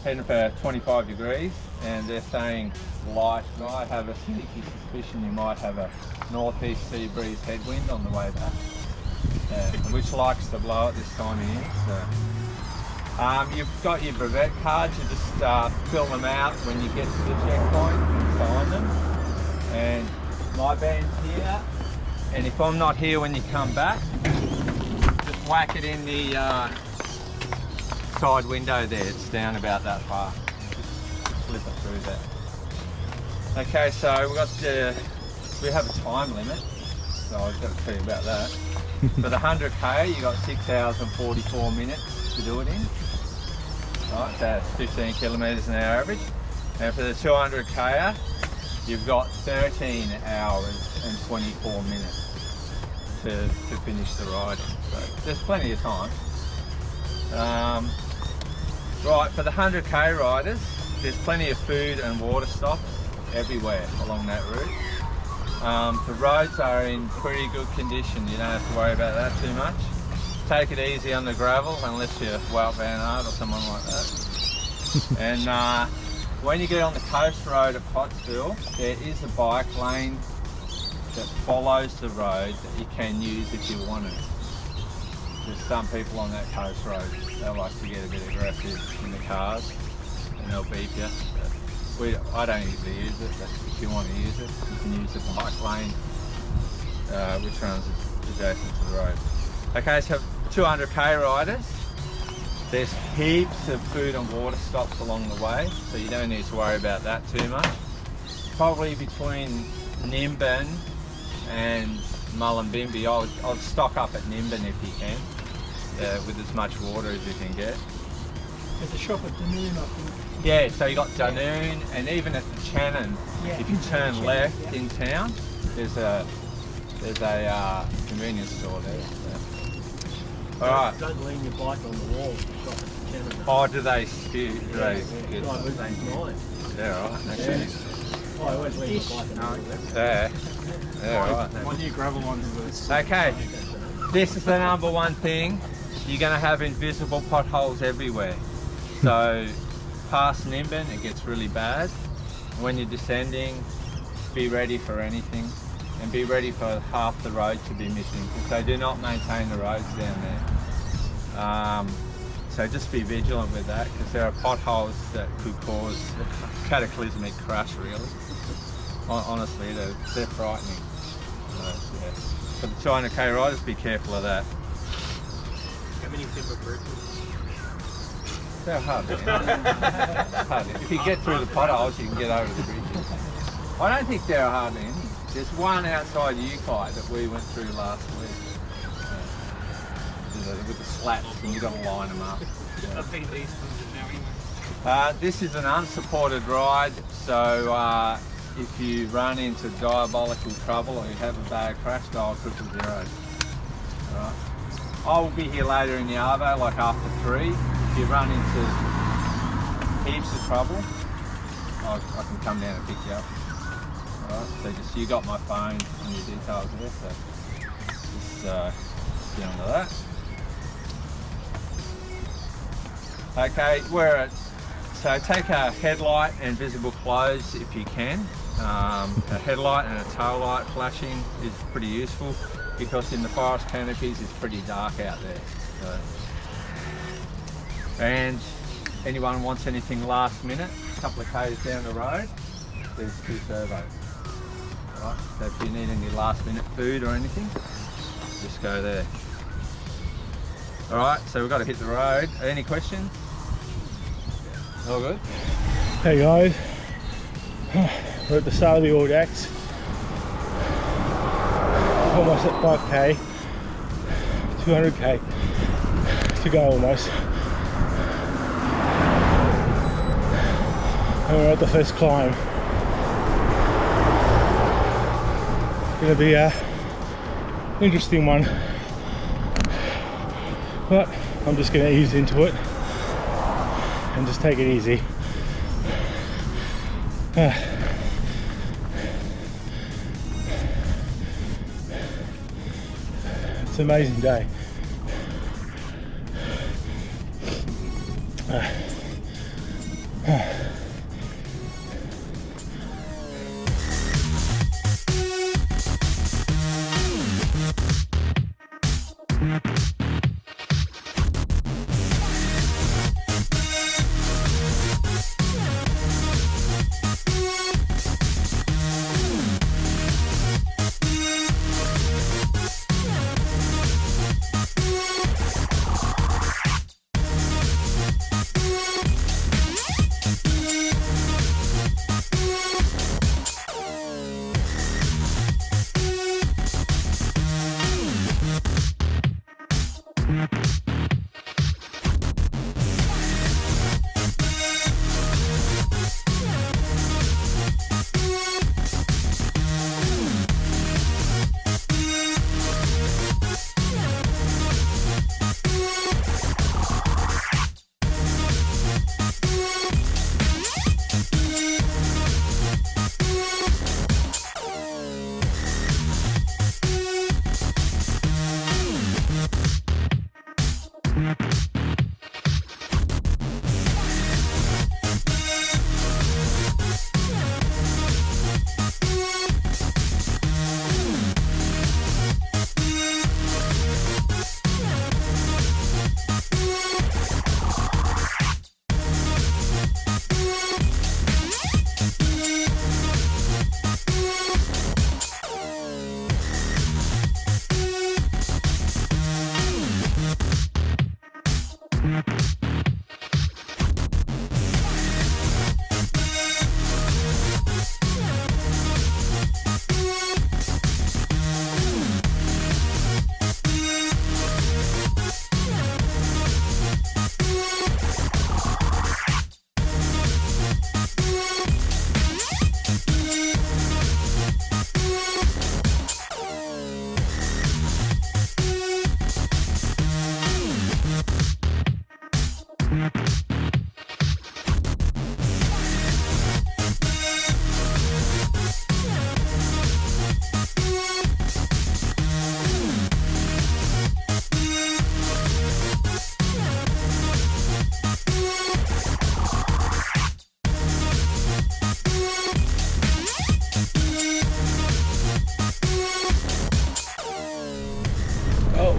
heading for 25 degrees, and they're saying light. I have a sneaky suspicion you might have a northeast sea breeze headwind on the way back, which likes to blow at this time of year. So, you've got your brevet cards. You just fill them out when you get to the checkpoint and sign them. And my band's here. And if I'm not here when you come back, just whack it in the side window there. It's down about that far. Just slip it through there. Okay, so we have a time limit, so I've got to tell you about that. For the 100k, you got 6 hours and 44 minutes to do it in. Right, that's 15 kilometres an hour average. And for the 200k, you've got 13 hours and 24 minutes to finish the ride. So there's plenty of time. Right, for the 100k riders, there's plenty of food and water stops everywhere along that route. The roads are in pretty good condition. You don't have to worry about that too much. Take it easy on the gravel unless you're Wout Van Aert or someone like that. And when you get on the coast road at Pottsville, there is a bike lane that follows the road that you can use if you want it. There's some people on that coast road, they like to get a bit aggressive in the cars and they'll beep you. I don't usually use it, but if you want to use it, you can use the bike lane which runs adjacent to the road. Okay, so 200k riders, there's heaps of food and water stops along the way, so you don't need to worry about that too much. Probably between Nimbin and Mullumbimby, I'd stock up at Nimbin if you can, with as much water as you can get. There's a shop at Dunoon, I think. Yeah, so you got Dunoon, and even at the Channon, if you turn left in town, there's a convenience store there. All right. Don't lean your bike on the wall. Shop at the Channon. Oh, do they skew? Do they? Yeah, right. Yeah, right. Okay. I always leave my bike on the wall. Yeah, right. My new gravel ones. Okay, this is the number one thing. You're going to have invisible potholes everywhere. So past Nimbin, it gets really bad. When you're descending, be ready for anything, and be ready for half the road to be missing, because they do not maintain the roads down there. So just be vigilant with that, because there are potholes that could cause a cataclysmic crash, really. Honestly, they're frightening. Yeah. For the 200k riders, be careful of that. How many timber bridges? They're hardly. If you get through the potholes, you can get over the bridges. I don't think there are hardly any. There's one outside Ukai that we went through last week. With the slats, and you've got to line them up. I think these ones are now in. This is an unsupported ride, so if you run into diabolical trouble or you have a bad crash, dial 000. Right. I'll be here later in the arvo, like after 3. If you run into heaps of trouble, I can come down and pick you up. Alright, so just, you got my phone and your details there, so just get onto that. Okay, so take a headlight and visible clothes if you can. A headlight and a tail light flashing is pretty useful, because in the forest canopies it's pretty dark out there. So. And anyone wants anything last minute, a couple of k's down the road, there's 2 servos. Right, so if you need any last minute food or anything, just go there. Alright, so we've got to hit the road. Any questions? All good? Hey guys, we're at the start of the Audax. Almost at 5k, 200k to go almost. And we're at the first climb. Gonna be a interesting one, but I'm just gonna ease into it and just take it easy. It's an amazing day.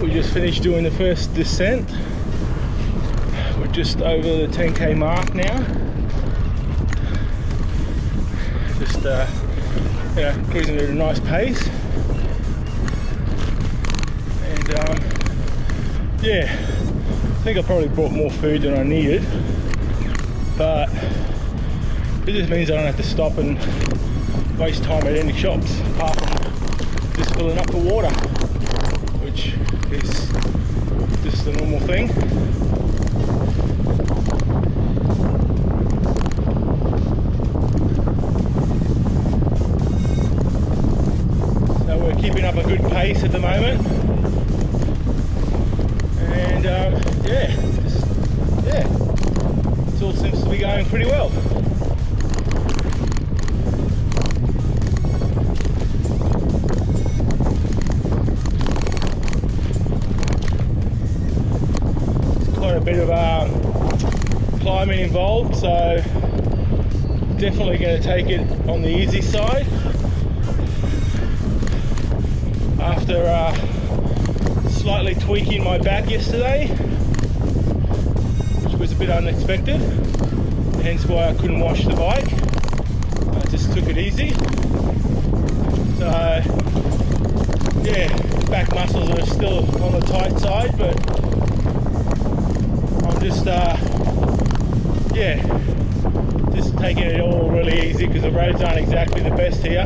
We just finished doing the first descent. We're just over the 10k mark now. Just cruising at a nice pace. And yeah, I think I probably brought more food than I needed, but it just means I don't have to stop and waste time at any shops apart from just filling up the water, which is just a normal thing. So we're keeping up a good pace at the moment, and yeah, it all seems to be going pretty well. A bit of climbing involved, so definitely going to take it on the easy side after slightly tweaking my back yesterday, which was a bit unexpected, hence why I couldn't wash the bike. I just took it easy. So yeah, back muscles are still on the tight side, but I'm just just taking it all really easy because the roads aren't exactly the best here.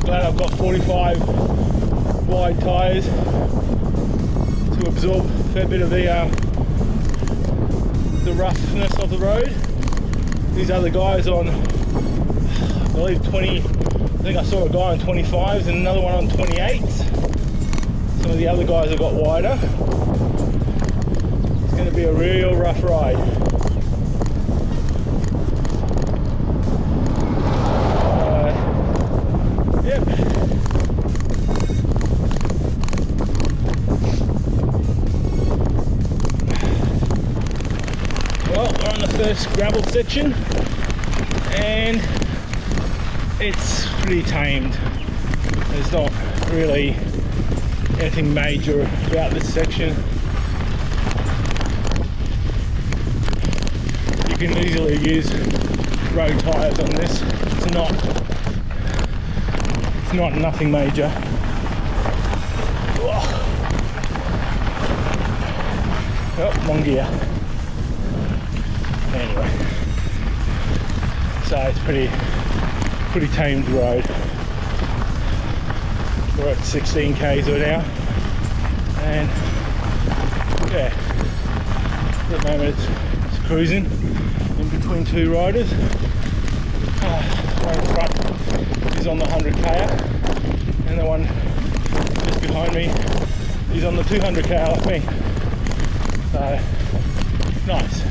Glad I've got 45 wide tyres to absorb a fair bit of the roughness of the road. These other guys on, I believe 20, I think I saw a guy on 25s and another one on 28s. Some of the other guys have got wider. It's going to be a real rough ride. Yep. Well, we're on the first gravel section, and it's pretty tamed. There's not really anything major about this section. You can easily use road tyres on this. It's not nothing major. Oh, wrong gear. Anyway, so it's pretty tamed road. We're at 16 k's an hour, and yeah, at the moment it's cruising in between two riders. One in front is on the 100k, and the one just behind me is on the 200k like me. So nice.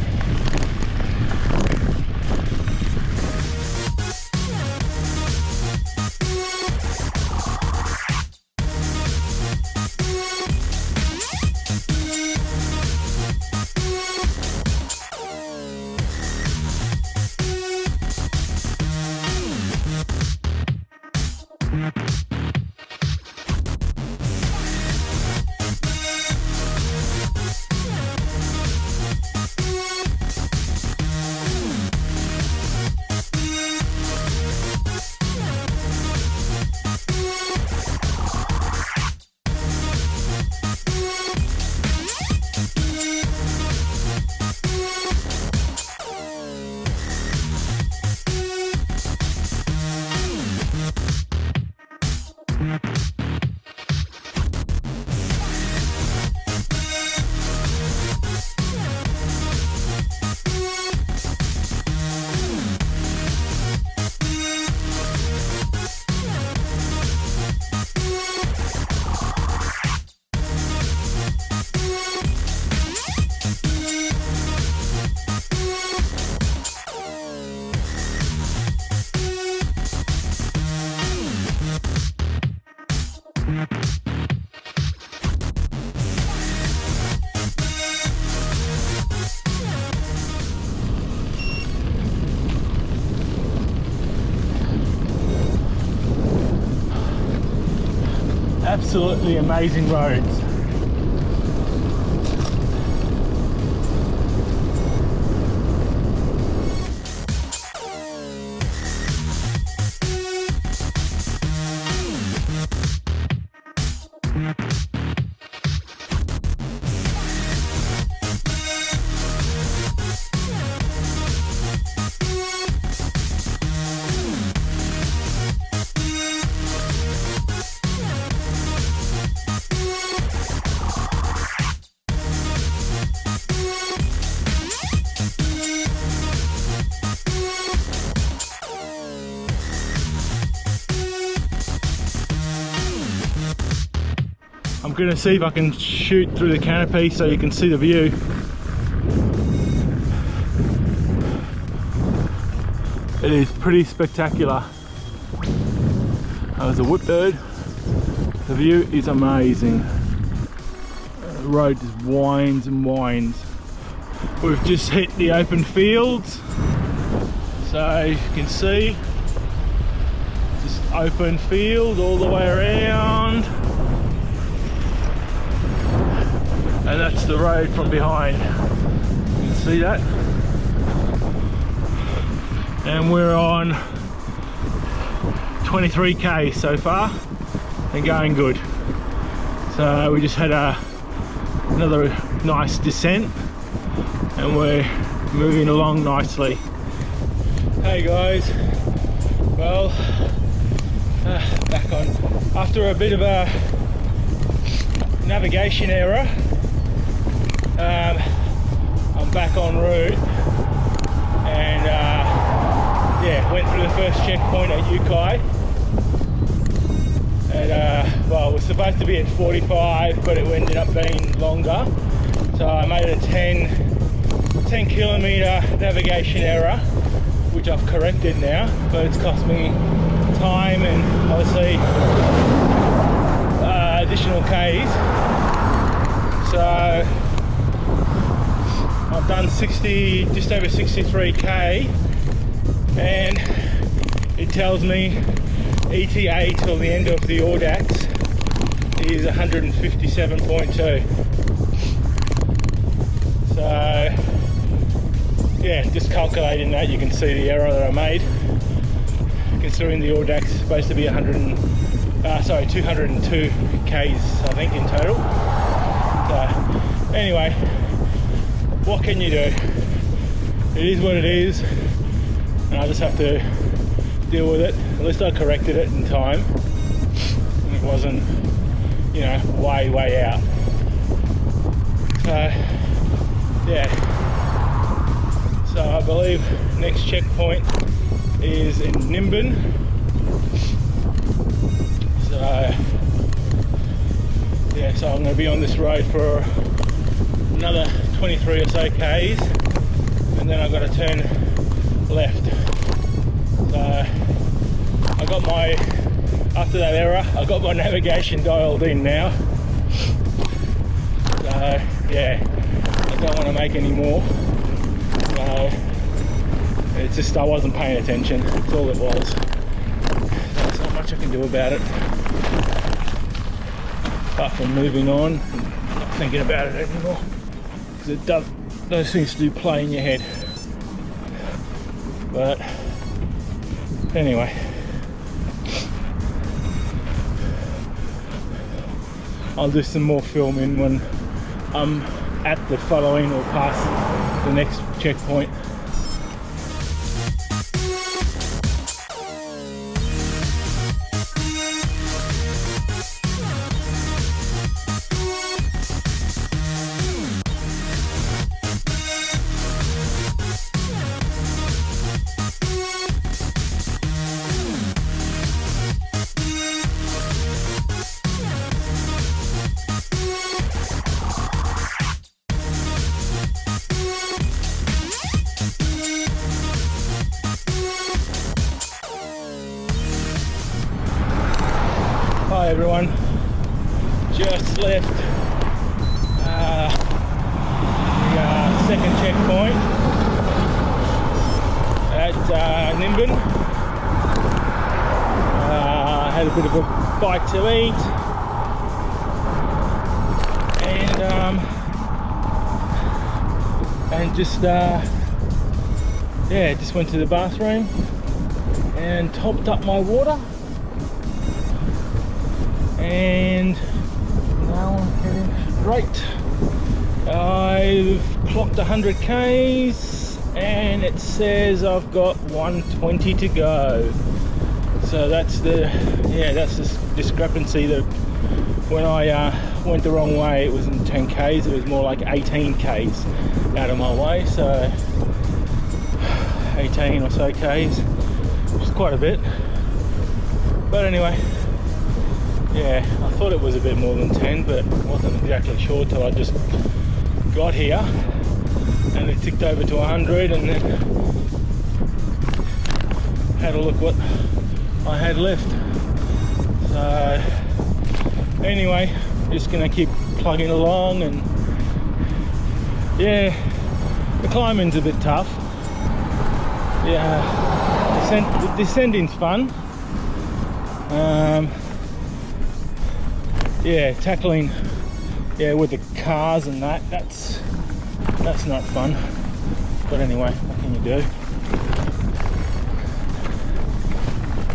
Absolutely amazing roads. I'm going to see if I can shoot through the canopy so you can see the view. It is pretty spectacular. There's a whip bird. The view is amazing. The road just winds and winds. We've just hit the open fields, so you can see just open field all the way around. And that's the road from behind. You can see that. And we're on 23k so far and going good. So we just had another nice descent and we're moving along nicely. Hey guys, well, back on. After a bit of a navigation error, I'm back en route, and yeah, went through the first checkpoint at Ukai, and well, it was supposed to be at 45, but it ended up being longer, so I made a 10 kilometer navigation error, which I've corrected now, but it's cost me time and obviously additional Ks. So I've done just over 63k, and it tells me ETA till the end of the Audax is 157.2. So yeah, just calculating that, you can see the error that I made, considering the Audax is supposed to be 202 k's I think in total. So anyway, what can you do? It is what it is, and I just have to deal with it. At least I corrected it in time, and it wasn't, you know, way out. So yeah, so I believe next checkpoint is in Nimbin. So yeah, so I'm going to be on this road for another 23 or so k's, and then I've got to turn left. So I got my, after that error, I got my navigation dialed in now. So yeah, I don't want to make any more. So it's just I wasn't paying attention, that's all it was. There's not much I can do about it, apart from moving on and not thinking about it anymore, because it does, those things do play in your head. But anyway, I'll do some more filming when I'm at the following or past the next checkpoint. Hi everyone, just left the second checkpoint at Nimbin. Had a bit of a bite to eat, and just yeah, just went to the bathroom and topped up my water. And now I'm heading straight. I've clocked 100 k's and it says I've got 120 to go. So that's the discrepancy, that when I went the wrong way it wasn't 10 k's, it was more like 18 k's out of my way. So 18 or so k's, which is quite a bit. But anyway, yeah, I thought it was a bit more than 10, but wasn't exactly sure till I just got here and it ticked over to 100, and then had a look what I had left. So anyway, just gonna keep plugging along, and yeah, the climbing's a bit tough. Yeah, the descending's fun. Yeah, tackling, yeah, with the cars and that's not fun. But anyway, what can you do?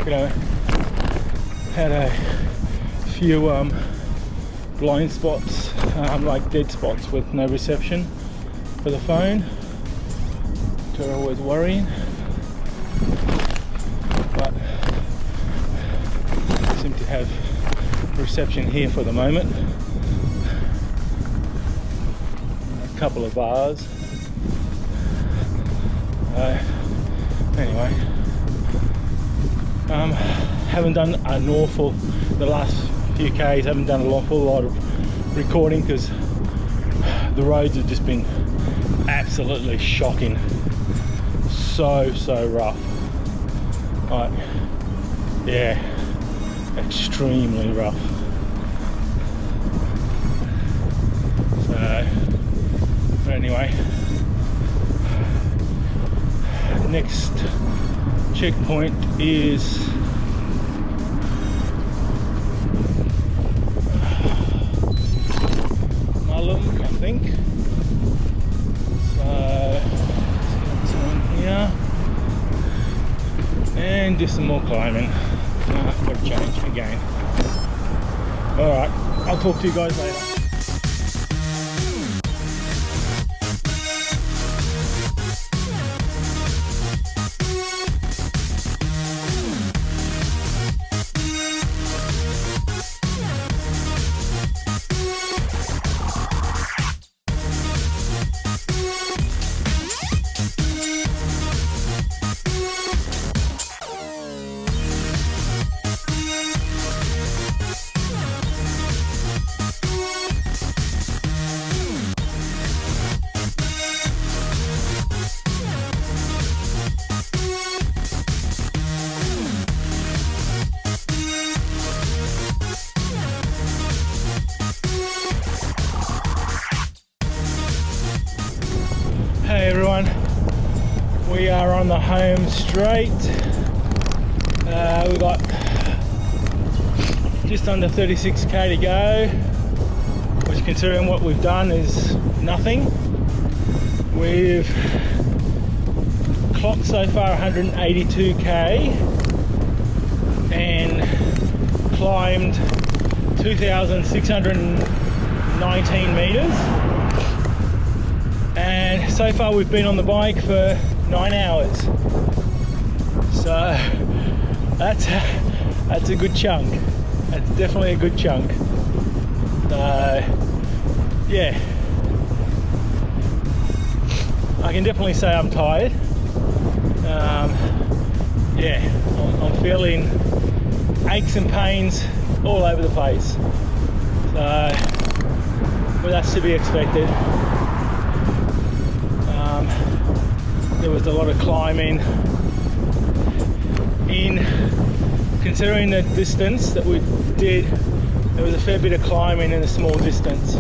You know, had a few blind spots, like dead spots with no reception for the phone, which are always worrying. But I seem to have reception here for the moment. A couple of bars. Anyway, haven't done an awful, the last few k's haven't done an awful lot of recording because the roads have just been absolutely shocking. So rough. Like, yeah, extremely rough. So, but anyway, next checkpoint is I think. So let's turn here and do some more climbing. I've got to change again. Alright, I'll talk to you guys later. Hey everyone, we are on the home straight. We've got just under 36k to go, which considering what we've done is nothing. We've clocked so far 182k and climbed 2,619 meters. And so far we've been on the bike for 9 hours, so that's a good chunk. That's definitely a good chunk. Yeah, I can definitely say I'm tired. Yeah, I'm feeling aches and pains all over the place, so well, that's to be expected. There was a lot of climbing in, considering the distance that we did. There was a fair bit of climbing in a small distance,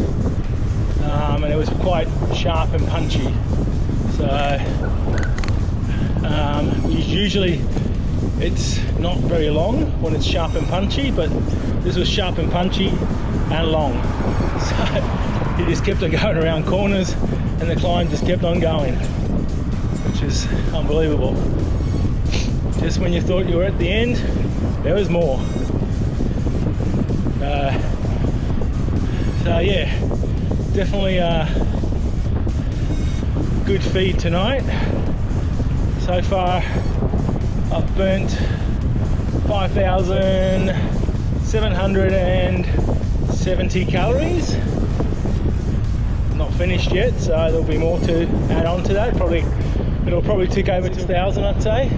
and it was quite sharp and punchy. So usually it's not very long when it's sharp and punchy, but this was sharp and punchy and long. So you just kept on going around corners and the climb just kept on going, which is unbelievable. Just when you thought you were at the end, there was more. So yeah, definitely a good feed tonight. So far I've burnt 5,770 calories. Not finished yet, so there'll be more to add on to that. It'll probably tick over 2,000, I'd say.